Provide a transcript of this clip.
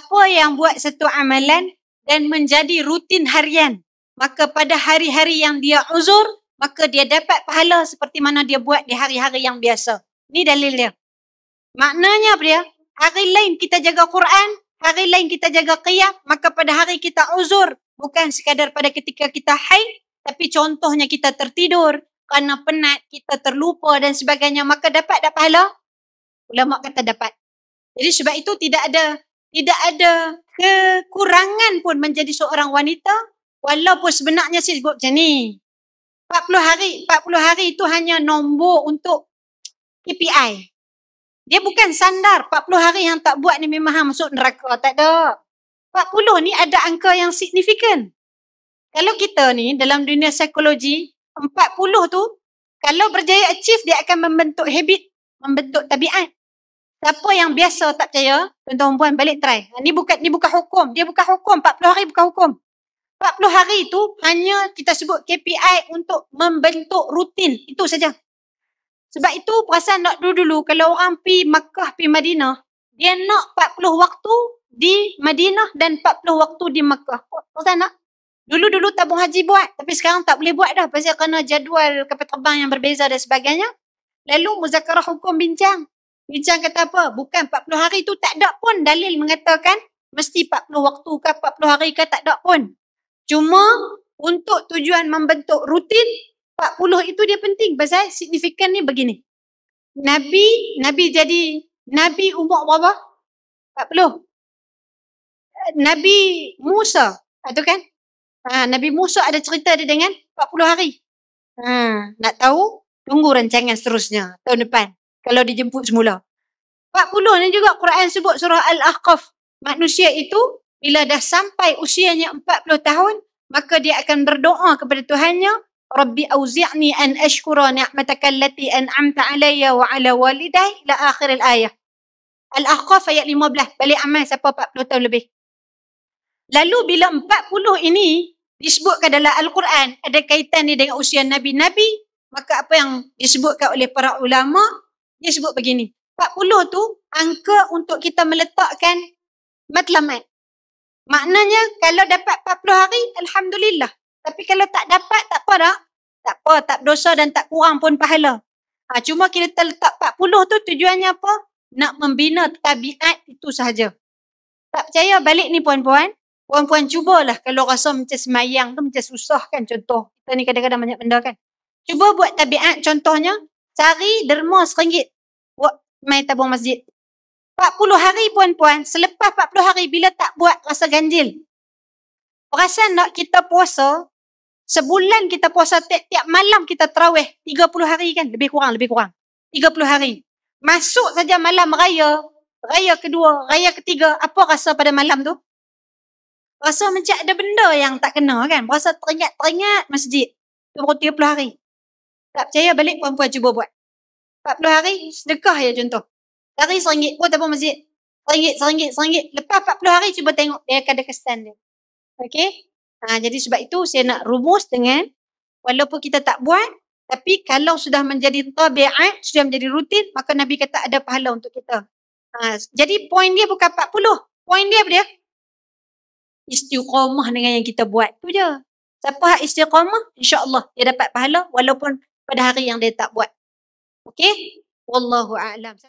siapa yang buat satu amalan dan menjadi rutin harian, maka pada hari-hari yang dia uzur, maka dia dapat pahala seperti mana dia buat di hari-hari yang biasa. Ni dalil dia. Maknanya apa dia? Hari lain kita jaga Quran, hari lain kita jaga qiyam, maka pada hari kita uzur, bukan sekadar pada ketika kita haid, tapi contohnya kita tertidur, kerana penat, kita terlupa dan sebagainya, maka dapat tak pahala? Ulama kata dapat. Jadi sebab itu tidak ada kekurangan pun menjadi seorang wanita, walaupun sebenarnya saya sebut macam ni. 40 hari itu hanya nombor untuk KPI. Dia bukan sandar 40 hari yang tak buat ni memang hang masuk neraka. Tak ada. 40 ni ada angka yang signifikan. Kalau kita ni dalam dunia psikologi, 40 tu, kalau berjaya achieve, dia akan membentuk habit, membentuk tabiat. Siapa yang biasa tak percaya, tuan-tuan puan balik try. Ni bukan hukum. Dia bukan hukum. 40 hari bukan hukum. 40 hari itu hanya kita sebut KPI untuk membentuk rutin. Itu saja. Sebab itu perasan nak dulu kalau orang pi Makkah, pi Madinah, dia nak 40 waktu di Madinah dan 40 waktu di Makkah. Perasan tak? Dulu tabung haji buat, tapi sekarang tak boleh buat dah pasal kerana jadual kapal terbang yang berbeza dan sebagainya. Lalu muzakarah hukum bincang. Bincang kata apa? Bukan 40 hari tu tak ada pun dalil mengatakan mesti 40 waktu ke 40 hari ke, tak ada pun. Cuma untuk tujuan membentuk rutin, 40 itu dia penting. Pasal signifikan ni begini. Nabi jadi Nabi umur berapa? 40. Nabi Musa, itu kan? Nabi Musa ada cerita dia dengan 40 hari. Nak tahu? Tunggu rancangan seterusnya tahun depan. Kalau dijemput semula. 40 ni juga Quran sebut surah Al-Ahqaf. Manusia itu bila dah sampai usianya 40 tahun, maka dia akan berdoa kepada Tuhannya, Rabbi auzi'ni an ashkura ni'mataka allati an'amta alayya wa ala waliday ila akhir al-ayah. Al-Ahqaf ayat 15. Balik amal siapa 40 tahun lebih. Lalu bila 40 ini disebutkan dalam Al-Quran, ada kaitan ni dengan usia Nabi-Nabi, maka apa yang disebutkan oleh para ulama, dia sebut begini. 40 tu angka untuk kita meletakkan matlamat. Maknanya kalau dapat 40 hari, Alhamdulillah. Tapi kalau tak dapat, tak apa tak? Tak apa, tak berdosa dan tak kurang pun pahala. Cuma kita letak 40 tu tujuannya apa? Nak membina tabiat itu sahaja. Tak percaya balik ni puan-puan. Puan-puan cubalah kalau rasa macam semayang tu macam susah kan contoh. Kita ni kadang-kadang banyak benda kan. Cuba buat tabiat contohnya, cari derma RM1. Buat main tabung masjid. 40 hari puan-puan, selepas 40 hari bila tak buat rasa ganjil. Perasan tak kita puasa, sebulan kita puasa tiap malam kita tarawih 30 hari kan? Lebih kurang. 30 hari. Masuk saja malam raya, raya kedua, raya ketiga, apa rasa pada malam tu? Rasa macam ada benda yang tak kena kan? Rasa teringat masjid. Itu baru 30 hari. Tak percaya balik puan-puan cuba buat. 40 hari, sedekah ya contoh. Cari RM1, buat tabung masjid. RM1. Lepas 40 hari cuba tengok dia akan ada kesan dia. Okey? Jadi sebab itu saya nak rumus dengan, walaupun kita tak buat, tapi kalau sudah menjadi tabiat, sudah menjadi rutin, maka Nabi kata ada pahala untuk kita. Jadi poin dia bukan 40. Poin dia apa dia? Istiqamah dengan yang kita buat. Itu je. Siapa istiqamah, insya-Allah dia dapat pahala walaupun pada hari yang dia tak buat. Okey? Wallahu a'lam.